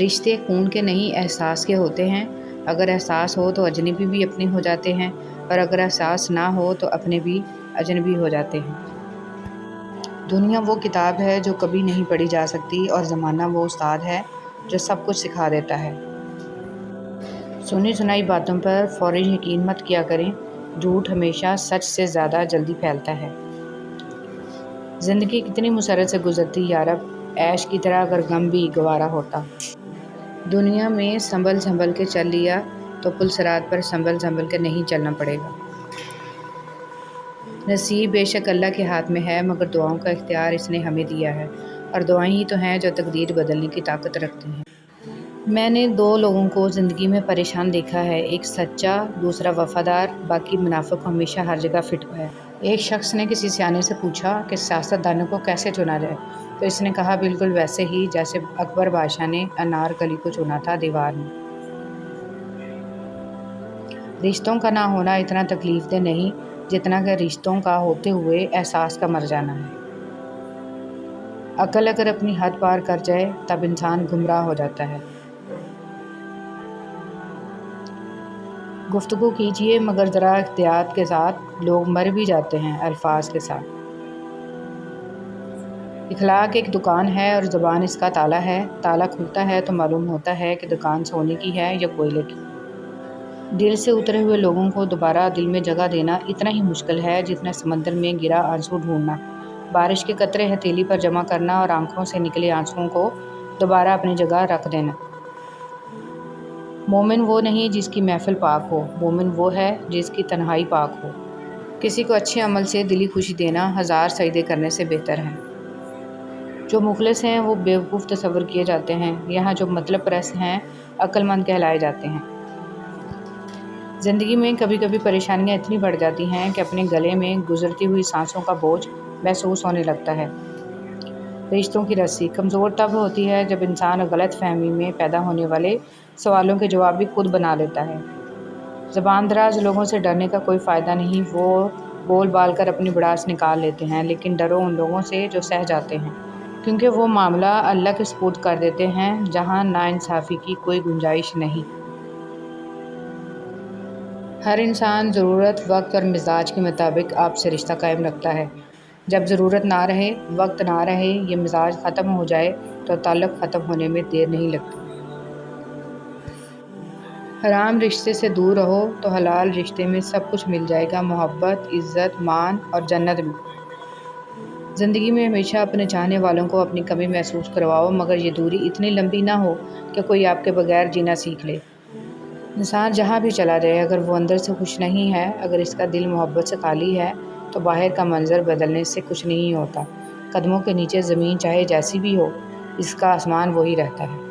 رشتے خون کے نہیں احساس کے ہوتے ہیں۔ اگر احساس ہو تو اجنبی بھی اپنے ہو جاتے ہیں، اور اگر احساس نہ ہو تو اپنے بھی اجنبی ہو جاتے ہیں۔ دنیا وہ کتاب ہے جو کبھی نہیں پڑھی جا سکتی، اور زمانہ وہ استاد ہے جو سب کچھ سکھا دیتا ہے۔ سنی سنائی باتوں پر فوری یقین مت کیا کریں، جھوٹ ہمیشہ سچ سے زیادہ جلدی پھیلتا ہے۔ زندگی کتنی مسرت سے گزرتی یارب، عیش کی طرح اگر غم بھی گوارا ہوتا۔ دنیا میں سنبھل سنبھل کے چل لیا تو پل صراط پر سنبھل سنبھل کے نہیں چلنا پڑے گا۔ نصیب بے شک اللہ کے ہاتھ میں ہے، مگر دعاؤں کا اختیار اس نے ہمیں دیا ہے، اور دعائیں ہی تو ہیں جو تقدیر بدلنے کی طاقت رکھتی ہیں۔ میں نے دو لوگوں کو زندگی میں پریشان دیکھا ہے، ایک سچا، دوسرا وفادار، باقی منافق ہمیشہ ہر جگہ فٹ ہے۔ ایک شخص نے کسی سیانے سے پوچھا کہ سیاست دانوں کو کیسے چنا جائے، تو اس نے کہا بالکل ویسے ہی جیسے اکبر بادشاہ نے انار کلی کو چنا تھا دیوار میں۔ رشتوں کا نہ ہونا اتنا تکلیف دہ نہیں جتنا کہ رشتوں کا ہوتے ہوئے احساس کا مر جانا ہے۔ عقل اگر اپنی حد پار کر جائے تب انسان گمراہ ہو جاتا ہے۔ گفتگو کیجیے مگر ذرا احتیاط کے ساتھ، لوگ مر بھی جاتے ہیں الفاظ کے ساتھ۔ اخلاق ایک دکان ہے اور زبان اس کا تالا ہے، تالا کھلتا ہے تو معلوم ہوتا ہے کہ دکان سونے کی ہے یا کوئلے کی۔ دل سے اترے ہوئے لوگوں کو دوبارہ دل میں جگہ دینا اتنا ہی مشکل ہے جتنا سمندر میں گرا آنسو ڈھونڈنا، بارش کے قطرے ہتھیلی پر جمع کرنا اور آنکھوں سے نکلے آنسوؤں کو دوبارہ اپنی جگہ رکھ دینا۔ مومن وہ نہیں جس کی محفل پاک ہو، مومن وہ ہے جس کی تنہائی پاک ہو۔ کسی کو اچھے عمل سے دلی خوشی دینا 1000 سجدے کرنے سے بہتر ہے۔ جو مخلص ہیں وہ بیوقوف تصور کیے جاتے ہیں، یہاں جو مطلب پرست ہیں عقل مند کہلائے جاتے ہیں۔ زندگی میں کبھی کبھی پریشانیاں اتنی بڑھ جاتی ہیں کہ اپنے گلے میں گزرتی ہوئی سانسوں کا بوجھ محسوس ہونے لگتا ہے۔ رشتوں کی رسی کمزور تب ہوتی ہے جب انسان غلط فہمی میں پیدا ہونے والے سوالوں کے جواب بھی خود بنا لیتا ہے۔ زبان دراز لوگوں سے ڈرنے کا کوئی فائدہ نہیں، وہ بول بال کر اپنی بڑاس نکال لیتے ہیں، لیکن ڈرو ان لوگوں سے جو سہ جاتے ہیں، کیونکہ وہ معاملہ اللہ کے سپرد کر دیتے ہیں جہاں ناانصافی کی کوئی گنجائش نہیں۔ ہر انسان ضرورت، وقت اور مزاج کے مطابق آپ سے رشتہ قائم رکھتا ہے۔ جب ضرورت نہ رہے، وقت نہ رہے، یہ مزاج ختم ہو جائے تو تعلق ختم ہونے میں دیر نہیں لگتی۔ حرام رشتے سے دور رہو تو حلال رشتے میں سب کچھ مل جائے گا، محبت، عزت، مان اور جنت بھی۔ زندگی میں ہمیشہ اپنے چاہنے والوں کو اپنی کمی محسوس کرواؤ، مگر یہ دوری اتنی لمبی نہ ہو کہ کوئی آپ کے بغیر جینا سیکھ لے۔ انسان جہاں بھی چلا جائے، اگر وہ اندر سے خوش نہیں ہے، اگر اس کا دل محبت سے خالی ہے، تو باہر کا منظر بدلنے سے کچھ نہیں ہوتا۔ قدموں کے نیچے زمین چاہے جیسی بھی ہو، اس کا آسمان وہی رہتا ہے۔